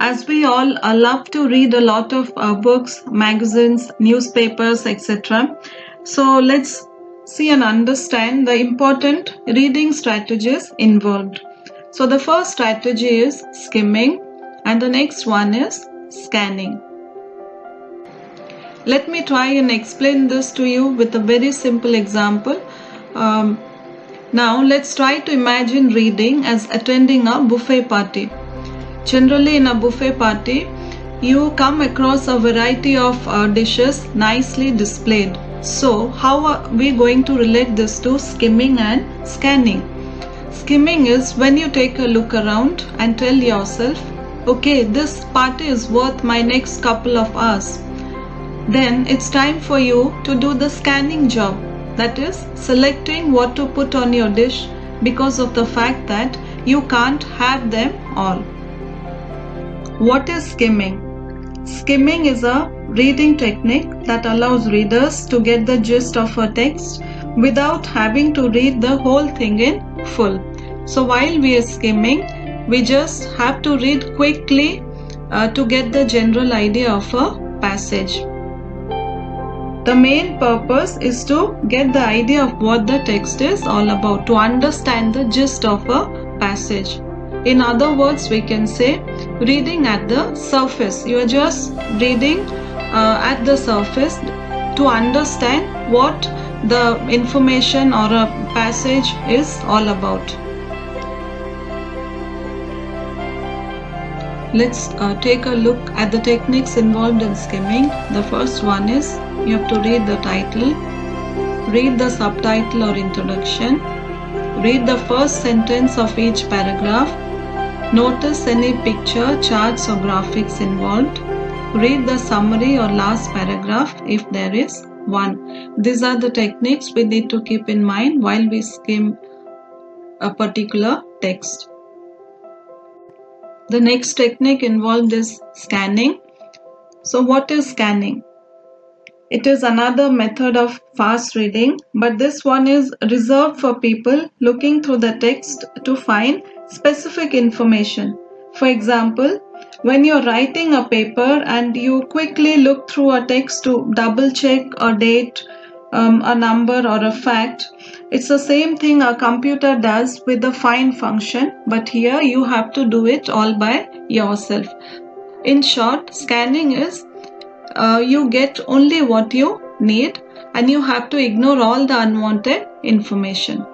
As we all love to read a lot of books, magazines, newspapers, etc. So let's see and understand the important reading strategies involved. So the first strategy is skimming and the next one is scanning. Let me try and explain this to you with a very simple example. Now let's try to imagine reading as attending a buffet party. Generally in a buffet party, you come across a variety of dishes nicely displayed. So how are we going to relate this to skimming and scanning? Skimming is when you take a look around and tell yourself, okay, this party is worth my next couple of hours. Then it's time for you to do the scanning job. That is, selecting what to put on your dish because of the fact that you can't have them all. What is skimming? Skimming is a reading technique that allows readers to get the gist of a text without having to read the whole thing in full. So while we are skimming, we just have to read quickly to get the general idea of a passage. The main purpose is to get the idea of what the text is all about, to understand the gist of a passage. In other words, we can say reading at the surface. You are just reading at the surface to understand what the information or a passage is all about. Let's take a look at the techniques involved in skimming. The first one is you have to read the title, read the subtitle or introduction, read the first sentence of each paragraph, notice any picture, charts or graphics involved, read the summary or last paragraph if there is one. These are the techniques we need to keep in mind while we skim a particular text. The next technique involved is scanning. So what is scanning? It is another method of fast reading, but this one is reserved for people looking through the text to find specific information. For example, when you're writing a paper and you quickly look through a text to double check a date, a number or a fact, it's the same thing a computer does with the find function, but here you have to do it all by yourself. In short, scanning is you get only what you need and you have to ignore all the unwanted information.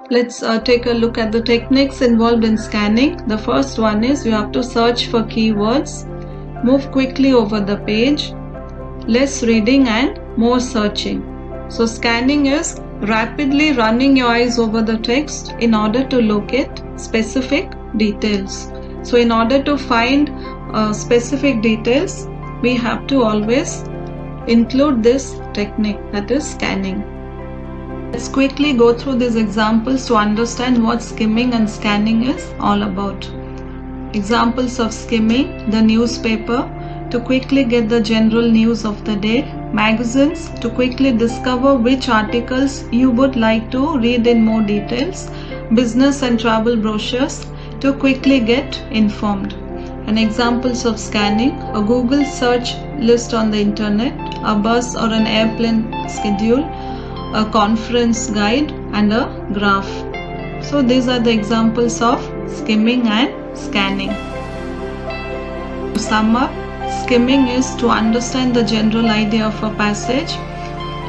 Let's take a look at the techniques involved in scanning. The first one is you have to search for keywords, move quickly over the page, less reading and more searching. So scanning is rapidly running your eyes over the text in order to locate specific details. So in order to find specific details, we have to always include this technique, that is scanning. Let's quickly go through these examples to understand what skimming and scanning is all about. Examples of skimming: the newspaper, to quickly get the general news of the day; magazines, to quickly discover which articles you would like to read in more details; business and travel brochures, to quickly get informed. And examples of scanning: a Google search list on the internet, a bus or an airplane schedule, a conference guide and a graph. So these are the examples of skimming and scanning. To sum up, skimming is to understand the general idea of a passage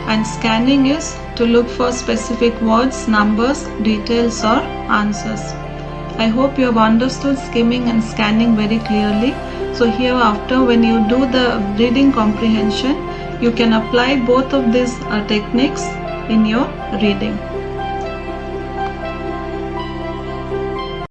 and scanning is to look for specific words, numbers, details or answers. I hope you have understood skimming and scanning very clearly. So hereafter, when you do the reading comprehension, you can apply both of these techniques in your reading.